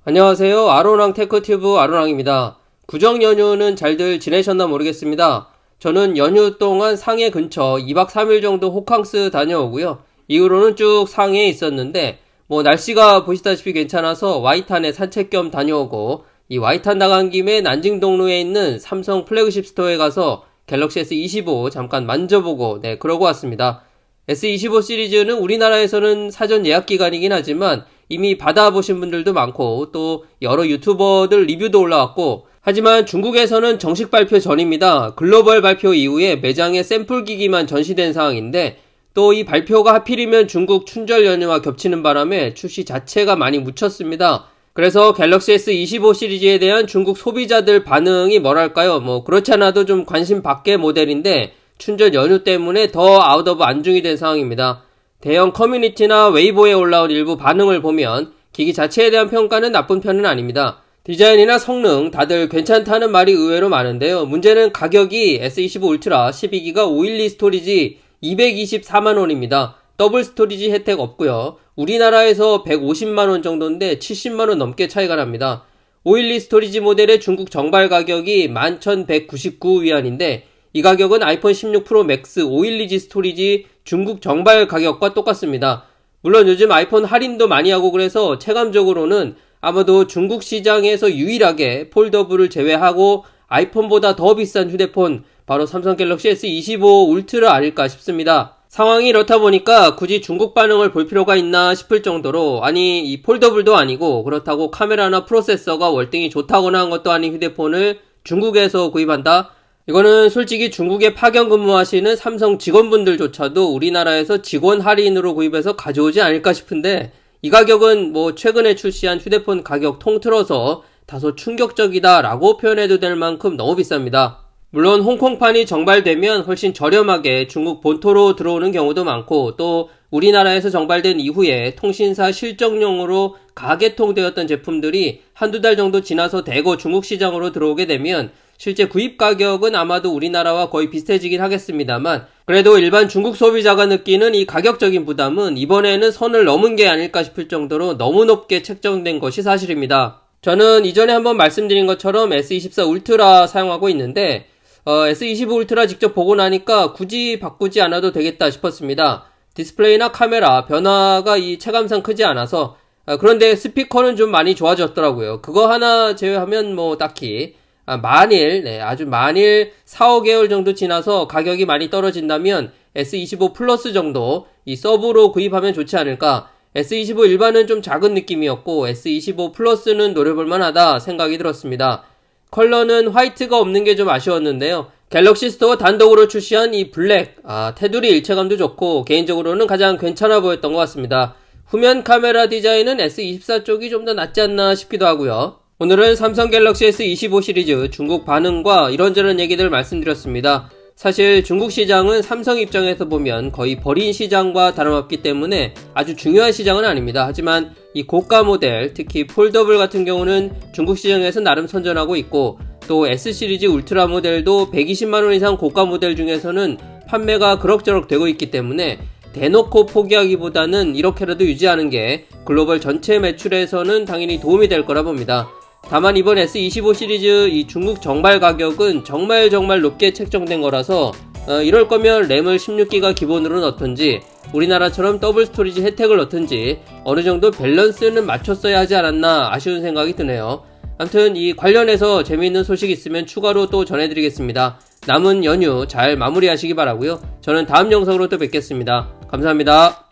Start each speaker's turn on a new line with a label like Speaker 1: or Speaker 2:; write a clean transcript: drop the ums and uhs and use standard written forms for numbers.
Speaker 1: 안녕하세요. 아로랑 테크튜브 아로랑입니다. 구정 연휴는 잘들 지내셨나 모르겠습니다. 저는 연휴 동안 상해 근처 2박 3일 정도 호캉스 다녀오고요. 이후로는 쭉 상해에 있었는데 날씨가 보시다시피 괜찮아서 와이탄에 산책 겸 다녀오고, 이 와이탄 나간 김에 난징동로에 있는 삼성 플래그십 스토어에 가서 갤럭시 S25 잠깐 만져보고 그러고 왔습니다. S25 시리즈는 우리나라에서는 사전 예약 기간이긴 하지만 이미 받아보신 분들도 많고, 또 여러 유튜버들 리뷰도 올라왔고, 하지만 중국에서는 정식 발표 전입니다. 글로벌 발표 이후에 매장에 샘플 기기만 전시된 상황인데, 또 이 발표가 하필이면 중국 춘절 연휴와 겹치는 바람에 출시 자체가 많이 묻혔습니다. 그래서 갤럭시 S25 시리즈에 대한 중국 소비자들 반응이 뭐랄까요, 그렇지 않아도 좀 관심 밖의 모델인데 춘절 연휴 때문에 더 아웃 오브 안중이 된 상황입니다. 대형 커뮤니티나 웨이보에 올라온 일부 반응을 보면 기기 자체에 대한 평가는 나쁜 편은 아닙니다. 디자인이나 성능 다들 괜찮다는 말이 의외로 많은데요. 문제는 가격이 S25 울트라 12기가 512 스토리지 224만원입니다. 더블 스토리지 혜택 없고요. 우리나라에서 150만원 정도인데 70만원 넘게 차이가 납니다. 512 스토리지 모델의 중국 정발 가격이 11,199위안인데 이 가격은 아이폰 16 프로 맥스 512G 스토리지 중국 정발 가격과 똑같습니다. 물론 요즘 아이폰 할인도 많이 하고 그래서 체감적으로는 아마도 중국 시장에서 유일하게 폴더블을 제외하고 아이폰보다 더 비싼 휴대폰, 바로 삼성 갤럭시 S25 울트라 아닐까 싶습니다. 상황이 이렇다 보니까 굳이 중국 반응을 볼 필요가 있나 싶을 정도로, 아니 이 폴더블도 아니고 그렇다고 카메라나 프로세서가 월등히 좋다거나 한 것도 아닌 휴대폰을 중국에서 구입한다? 이거는 솔직히 중국에 파견 근무하시는 삼성 직원분들조차도 우리나라에서 직원 할인으로 구입해서 가져오지 않을까 싶은데, 이 가격은 최근에 출시한 휴대폰 가격 통틀어서 다소 충격적이다 라고 표현해도 될 만큼 너무 비쌉니다. 물론 홍콩판이 정발되면 훨씬 저렴하게 중국 본토로 들어오는 경우도 많고, 또 우리나라에서 정발된 이후에 통신사 실적용으로 가개통되었던 제품들이 한두 달 정도 지나서 대거 중국 시장으로 들어오게 되면 실제 구입 가격은 아마도 우리나라와 거의 비슷해지긴 하겠습니다만, 그래도 일반 중국 소비자가 느끼는 이 가격적인 부담은 이번에는 선을 넘은 게 아닐까 싶을 정도로 너무 높게 책정된 것이 사실입니다. 저는 이전에 한번 말씀드린 것처럼 S24 울트라 사용하고 있는데 S25 울트라 직접 보고 나니까 굳이 바꾸지 않아도 되겠다 싶었습니다. 디스플레이나 카메라 변화가 이 체감상 크지 않아서, 그런데 스피커는 좀 많이 좋아졌더라고요. 그거 하나 제외하면 딱히 만일 4, 5개월 정도 지나서 가격이 많이 떨어진다면 S25 플러스 정도 이 서브로 구입하면 좋지 않을까. S25 일반은 좀 작은 느낌이었고 S25 플러스는 노려볼만 하다 생각이 들었습니다. 컬러는 화이트가 없는 게 좀 아쉬웠는데요. 갤럭시 스토어 단독으로 출시한 이 블랙, 테두리 일체감도 좋고 개인적으로는 가장 괜찮아 보였던 것 같습니다. 후면 카메라 디자인은 S24 쪽이 좀 더 낫지 않나 싶기도 하고요. 오늘은 삼성 갤럭시 S25 시리즈 중국 반응과 이런저런 얘기들 말씀드렸습니다. 사실 중국 시장은 삼성 입장에서 보면 거의 버린 시장과 다름없기 때문에 아주 중요한 시장은 아닙니다. 하지만 이 고가 모델, 특히 폴더블 같은 경우는 중국 시장에서 나름 선전하고 있고, 또 S 시리즈 울트라 모델도 120만원 이상 고가 모델 중에서는 판매가 그럭저럭 되고 있기 때문에 대놓고 포기하기보다는 이렇게라도 유지하는 게 글로벌 전체 매출에서는 당연히 도움이 될 거라 봅니다. 다만 이번 S25 시리즈 이 중국 정발 가격은 정말 높게 책정된 거라서 이럴 거면 램을 16기가 기본으로 넣던지 우리나라처럼 더블 스토리지 혜택을 넣던지 어느 정도 밸런스는 맞췄어야 하지 않았나 아쉬운 생각이 드네요. 아무튼 이 관련해서 재미있는 소식 있으면 추가로 또 전해드리겠습니다. 남은 연휴 잘 마무리하시기 바라고요. 저는 다음 영상으로 또 뵙겠습니다. 감사합니다.